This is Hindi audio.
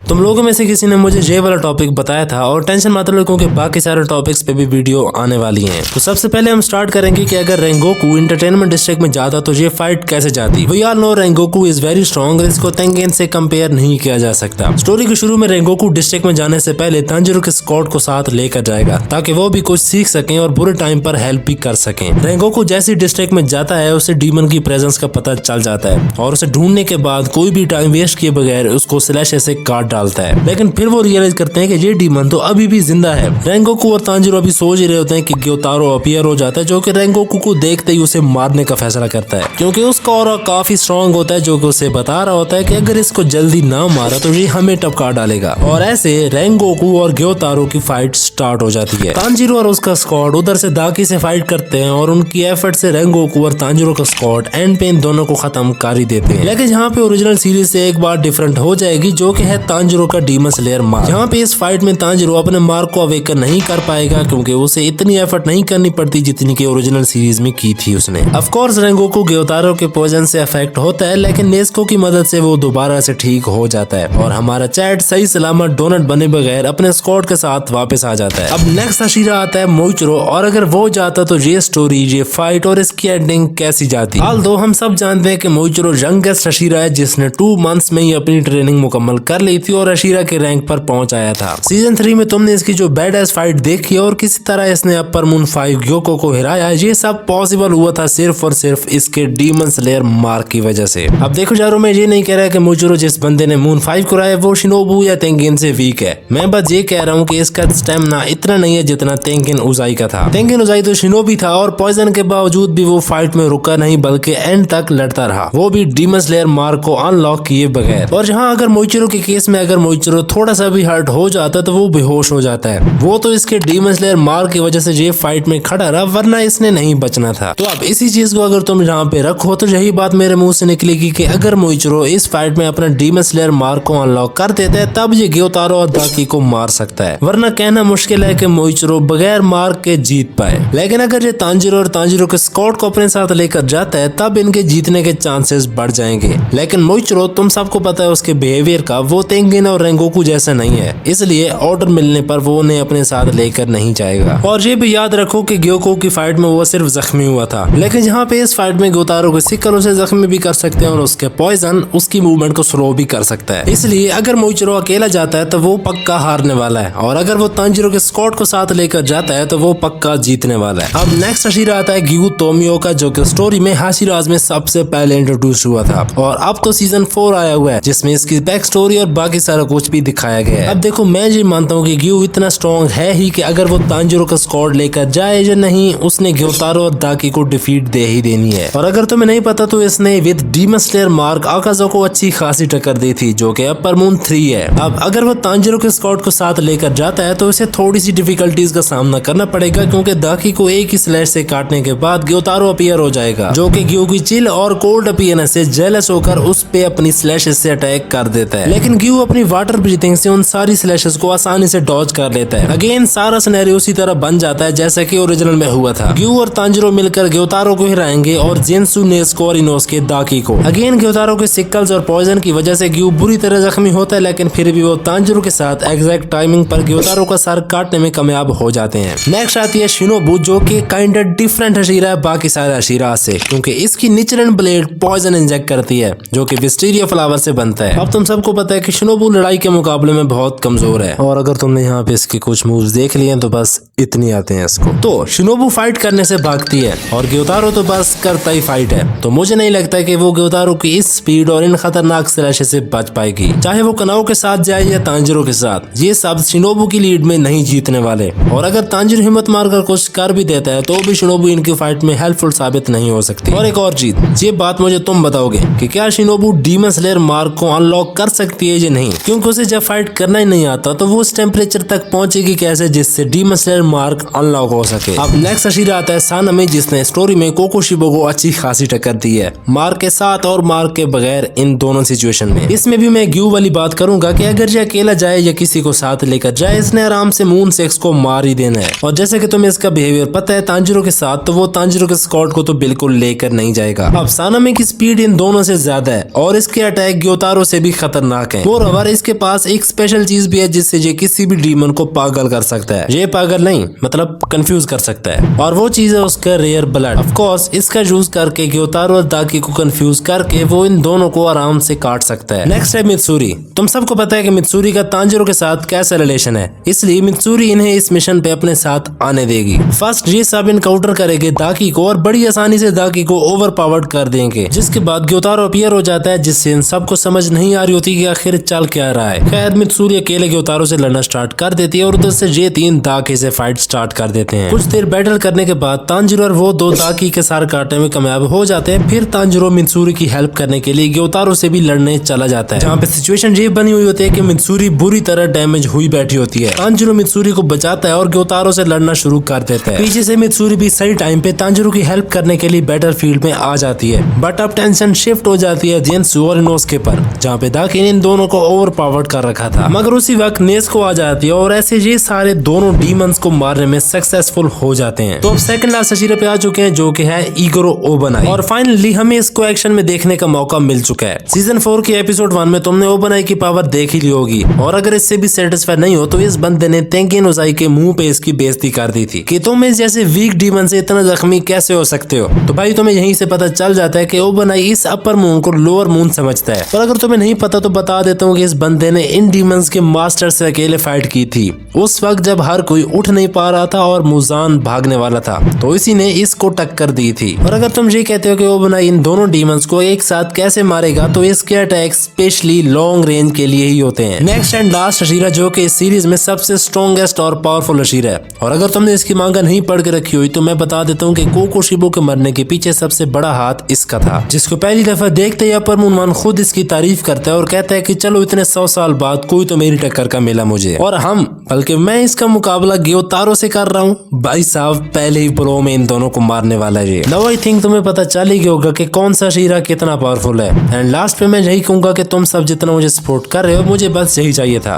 तुम लोगों में से किसी ने मुझे ये वाला टॉपिक बताया था और टेंशन मत लो क्योंकि बाकी सारे टॉपिक्स पे भी वीडियो आने वाली हैं। तो सबसे पहले हम स्टार्ट करेंगे कि अगर रेंगोकू एंटरटेनमेंट डिस्ट्रिक्ट में जाता तो ये फाइट कैसे जाती। We all know Rengoku is very strong, इसको तेंगेन से कंपेयर नहीं किया जा सकता। स्टोरी के शुरू में रेंगोकू डिस्ट्रिक्ट में जाने से पहले तांजिरो के स्क्वाड को साथ लेकर जाएगा ताकि वो भी कुछ सीख सकें और बुरे टाइम पर हेल्प भी कर सकें। रेंगोकू जैसी डिस्ट्रिक्ट में जाता है उसे डीमन की प्रेजेंस का पता चल जाता है और उसे ढूंढने के बाद कोई भी टाइम वेस्ट किए बगैर उसको स्लैश से काट डालता है। लेकिन फिर वो रियलाइज करते हैं कि ये डीमन तो अभी भी जिंदा है। रेंगोकू और तांजिरो अभी सोच ही रहे होते हैं कि ग्योतारो अपीयर हो जाता है जो कि रेंगोकू को देखते ही उसे मारने का फैसला करता है क्योंकि उसका ऑरा काफी स्ट्रॉन्ग होता है जो कि उसे बता रहा होता है कि अगर इसको जल्दी ना मारा तो ये हमें टपका डालेगा। और ऐसे रेंगोकू और ग्योतारो की फाइट स्टार्ट हो जाती है। तांजिरो और उसका स्क्वाड उधर से दाकी से फाइट करते हैं और उनकी एफर्ट से रेंगोकू और तांजिरो का स्क्वाड एंड पे इन दोनों को खत्म कर ही देते हैं। लेकिन यहाँ पे ओरिजिनल सीरीज से एक बार डिफरेंट हो जाएगी जो कि है तांजिरो का डीमन स्लेयर मार्क। यहाँ पे इस फाइट में तांजिरो अपने मार्क को अवेकन नहीं कर पाएगा क्योंकि उसे इतनी एफर्ट नहीं करनी पड़ती जितनी की ओरिजिनल सीरीज में की थी उसने। ऑफ कोर्स रेंगोकू ग्योतारो के पॉइजन से अफेक्ट होता है लेकिन नेस्को की मदद से वो दोबारा से ठीक हो जाता है और हमारा चैट सही सलामत डोनट बने बगैर अपने स्क्वाड के साथ वापस आ जाता है। अब नेक्स्ट हशीरा आता है मोइचिरो और अगर वो जाता तो ये स्टोरी, ये फाइट और इसकी एंडिंग कैसी जाती। हाल दो हम सब जानते हैं कि मोइचिरो यंगेस्ट हशीरा है जिसने 2 मंथ्स में ही अपनी ट्रेनिंग मुकम्मल कर ली थी और हशीरा के रैंक पर पहुंच आया था। सीजन 3 में तुमने इसकी जो बैड एस फाइट देखी और किसी तरह इसने अपर मून 5 ग्योको को हिराया, ये सब पॉसिबल हुआ था सिर्फ और सिर्फ इसके डीमन स्लेयर मार्क की वजह से। अब देखो यारो, मैं ये नहीं कह रहा कि मोइचिरो जिस बंदे ने मून 5 को हराया वो शिनोबू या तेंगिन से वीक है। मैं बस ये कह रहा हूँ कि इसका स्टेमिना इतना नहीं है जितना तेंगिन उजाई का था। तेंगिन उजाई तो शिनोबी था और पॉइजन के बावजूद भी वो फाइट में रुका नहीं बल्कि एंड तक लड़ता रहा, वो भी डीमन स्लेयर मार्क को अनलॉक किए बगैर। और जहाँ अगर मोइचिरो के केस में अगर मोइचिरो थोड़ा सा भी हर्ट हो जाता तो वो बेहोश हो जाता है। वो तो इसके डीमन स्लेयर मार्क की वजह से ये फाइट में खड़ा रहा वरना इसने नहीं बचना था। तो अब इसी चीज को अगर तुम यहाँ पे रखो तो यही बात मेरे मुंह से निकलेगी कि अगर मोइचिरो इस फाइट में अपना डीमन स्लेयर मार्क को अनलॉक कर देता है तब ये ग्योतारो और दाकी को मार सकता है, वरना कहना मुश्किल है कि मोइचिरो बगैर मार्क के जीत पाए। लेकिन अगर ये तांजिरो और तांजिरो के स्क्वाड को अपने साथ लेकर जाता है तब इनके जीतने के चांसेस बढ़ जाएंगे। लेकिन मोइचिरो तुम सबको पता है उसके बिहेवियर का, वो तेंगिन और रेंगोकू जैसा नहीं है, इसलिए ऑर्डर मिलने पर वो उन्हें अपने साथ लेकर नहीं जाएगा। और ये भी याद रखो कि ग्योको की फाइट में वो सिर्फ जख्मी हुआ था, लेकिन यहाँ पे इस फाइट में ग्योतारो के सिक्कल उसे जख्मी भी कर सकते हैं और उसके पॉइजन उसकी मूवमेंट को स्लो भी कर सकता है। इसलिए अगर मोइचिरो अकेला जाता है तो वो पक्का हारने वाला है और अगर वो तांजिरो के स्क्वाड को साथ लेकर जाता है तो वो पक्का जीतने वाला है। अब नेक्स्ट हशीरा आता है ग्यू तोमियो का जो कि स्टोरी में हाशिराज में सबसे पहले इंट्रोड्यूस हुआ था और अब तो सीजन 4 आया हुआ है जिसमें इसकी बैक स्टोरी और बाकी सारा कुछ भी दिखाया गया है। अब देखो, मैं ये मानता हूँ कि ग्यू इतना स्ट्रॉन्ग है ही कि अगर वो तांजिरो का स्क्वाड लेकर जाए या नहीं उसने ग्योतारो और दाकी को डिफीट दे ही देनी है। और अगर तुम्हें नहीं पता तो इसने विद डीमन स्लेयर मार्क आकाजो को अच्छी खासी टक्कर दी थी जो कि अपर मून 3 है। अब अगर वो तांजिरो के स्क्वाड को साथ लेकर जाता है तो उसे थोड़ी सी डिफिकल्टीज का सामना करना पड़ेगा क्योंकि दाकी को एक ही स्लैश से काटने के बाद ग्योतारो अपीयर हो जाएगा जो कि ग्यू की चिल और कोल्ड अपीयरेंस से जेलस होकर उस पे अपनी स्लैशेस से अटैक कर देता है। लेकिन ग्यू अपनी वाटर ब्रीथिंग से उन सारी स्लैशेस को आसानी से डॉज कर लेता है। अगेन सारा सिनेरियो उसी तरह बन जाता है जैसा कि ओरिजिनल में हुआ था। ग्यू और तांजिरो मिलकर ग्योतारो को हिराएंगे और जेंसु नेस्को और इनोसके दाकी को। अगेन ग्योतारो के सिक्कल्स और पॉइजन की वजह से ग्यू बुरी तरह जख्मी होता है लेकिन फिर भी वो तांजिरो के साथ एग्जैक्ट टाइमिंग पर ग्योतारो का सर काटने में कामयाब हो जाते हैं। नेक्स्ट आती है शिनोबू जो कि काइंड डिफरेंट हशीरा है बाकी सारे हशीरा से क्योंकि इसकी नेचुरल ब्लेड पॉइजन इंजेक्ट करती है जो कि विस्टीरिया फ्लावर से बनता है। अब तुम सबको पता है कि शिनोबू लड़ाई के मुकाबले में बहुत कमजोर है और अगर तुमने यहाँ पे इसके कुछ मूव्स देख लिए तो बस इतनी आते हैं इसको। तो शिनोबू फाइट करने से भागती है और ग्योतारो तो बस करता ही फाइट है। तो मुझे नहीं लगता कि वो ग्योतारो की इस स्पीड और इन खतरनाक स्लैश से बच पाएगी, चाहे वो कनाओ के साथ जाए या तांजिरो के साथ। ये सब शिनोबू की लीड में नहीं जीतने वाले और अगर तांजिरो हिम्मत मारकर कुछ कर भी देता है तो भी शिनोबू इनकी फाइट में हेल्पफुल साबित नहीं हो सकती। और एक और चीज, ये बात मुझे तुम बताओगे कि क्या शिनोबू डीमन स्लेयर मार्क को अनलॉक कर सकती है या नहीं, क्योंकि उसे जब फाइट करना ही नहीं आता तो वो उस टेम्परेचर तक पहुंचेगी कैसे जिससे डीमन स्लेयर मार्क अनलॉक हो सके। अब नेक्स्ट हशीरा आता है सानामी जिसने स्टोरी में कोकोशिबो को अच्छी खासी टक्कर दी है मार्क के साथ और मार्क के बगैर इन दोनों सिचुएशन में। इसमें भी मैं ग्यू वाली बात करूंगा कि अगर ये अकेला जाए या किसी को साथ लेकर जाए इसने आराम से मून 6 को मार ही देना है। और जैसे कि तुम्हें इसका बिहेवियर पता है तांजिरो के साथ, तो वो तांजिरो के स्क्वाड को तो बिल्कुल लेकर नहीं जाएगा। अब सानामी की स्पीड इन दोनों से ज्यादा है और इसके अटैक ग्योतारो से भी खतरनाक है। और इसके पास एक स्पेशल चीज भी है जिससे ये किसी भी डीमन को पागल कर सकता है। ये पागल नहीं मतलब कंफ्यूज कर सकता है, और वो चीज है उसका रेयर ब्लड। ऑफ कोर्स इसका यूज करके ग्योतारो और दाकी को कंफ्यूज करके वो इन दोनों को आराम से काट सकता है। नेक्स्ट है मित्सुरी। तुम सबको पता है कि मित्सुरी का तांजिरो के साथ कैसा रिलेशन है, इसलिए मित्सुरी इन्हें इस मिशन पे अपने साथ आने देगी। फर्स्ट ये सब इनकाउंटर करेंगे दाकी को और बड़ी आसानी से दाकी को ओवर पावर्ड कर देंगे, जिसके बाद ग्योतारो अपीयर हो जाता है, जिससे इन सबको समझ नहीं आ रही होती कि आखिर चल क्या रहा है। खैर मित्सुरी अकेले ग्योतारो से लड़ना स्टार्ट कर देती है और उधर से ये तीन दाकी से फाइट स्टार्ट कर देते हैं। कुछ देर बैटल करने के बाद तांजिरो और वो दो दाकी के सार काटने में कामयाब हो जाते हैं। फिर तांजिरो मित्सुरी की हेल्प करने के लिए ग्योतारो से भी लड़ने चला जाता है, जहाँ पे सिचुएशन ये बनी हुई होती है कि मित्सुरी बुरी तरह डैमेज हुई बैठी होती है। तांजिरो मित्सुरी को बचाता है और ग्योतारो से लड़ना शुरू कर देता है। पीछे से मित्सुरी भी सही टाइम पे तांजिरो की हेल्प करने के लिए बैटल फील्ड में आ जाती है, बट अब टेंशन शिफ्ट हो जाती है जेन्सु और इनोसुके पर, जहाँ पे दाकी ने इन दोनों को ओवर पावर्ड कर रखा था। मगर उसी वक्त नेज़ुको आ जाती है और ऐसे ये सारे दोनों डीमंस को मारने में सक्सेसफुल हो जाते हैं। तो अब सेकंड लास्ट हशीरा पे आ चुके हैं, जो कि है इगोरो ओबनाई, और फाइनली हमें इसको एक्शन में देखने का मौका मिल चुका है। सीजन 4 के एपिसोड 1 में तुमने ओबनाई की पावर देख ही ली होगी, और अगर इससे भी सेटिस्फाई नहीं हो तो इस बंदे ने तेंकी नोज़ाई के मुंह पे इसकी बेइज्जती कर दी थी कि तुम इस जैसे वीक डीमन से इतना जख्मी कैसे हो सकते हो। तो भाई तुम्हें यहीं से पता चल जाता है कि ओबनाई इस अपर मून को लोअर मून समझता है। पर अगर तुम्हें नहीं पता तो बता देता हूँ कि इस बंदे ने इन डीमंस के मास्टर से अकेले फाइट की थी उस वक्त जब हर कोई उठ नहीं पा रहा था और मुजान भागने वाला था, तो इसी ने इसको टक्कर दी थी। और अगर तुम ये कहते हो कि ओबनाई इन दोनों डीमंस को एक साथ कैसे मारेगा, तो इसके अटैक स्पेशली लॉन्ग रेंज के लिए ही होते हैं। नेक्स्ट एंड लास्ट हशीरा जो कि इस सीरीज में सबसे स्ट्रॉन्गेस्ट और पावरफुल हशीरा है, और अगर तुमने इसकी मांगा नहीं पढ़ के रखी हुई तो मैं बता देता हूँ कि कोकोशिबो के मरने के पीछे सबसे बड़ा हाथ इसका था, जिसको पहली दफा देखते ही अपर मून खुद इसकी तारीफ करता है और कहता है कि चलो इतने 100 साल बाद कोई तो मेरी टक्कर का मिला मुझे, और हम बल्कि मैं इसका मुकाबला ग्योतारो से कर रहा हूँ। भाई साहब पहले ही प्रो में इन दोनों को मारने वाला है। नाउ आई थिंक तुम्हें पता चल ही गया होगा कि कौन सा हशीरा कितना पावरफुल है। एंड लास्ट पे मैं यही कहूंगा कि तुम सब जितना मुझे सपोर्ट कर रहे हो, मुझे बस यही चाहिए था।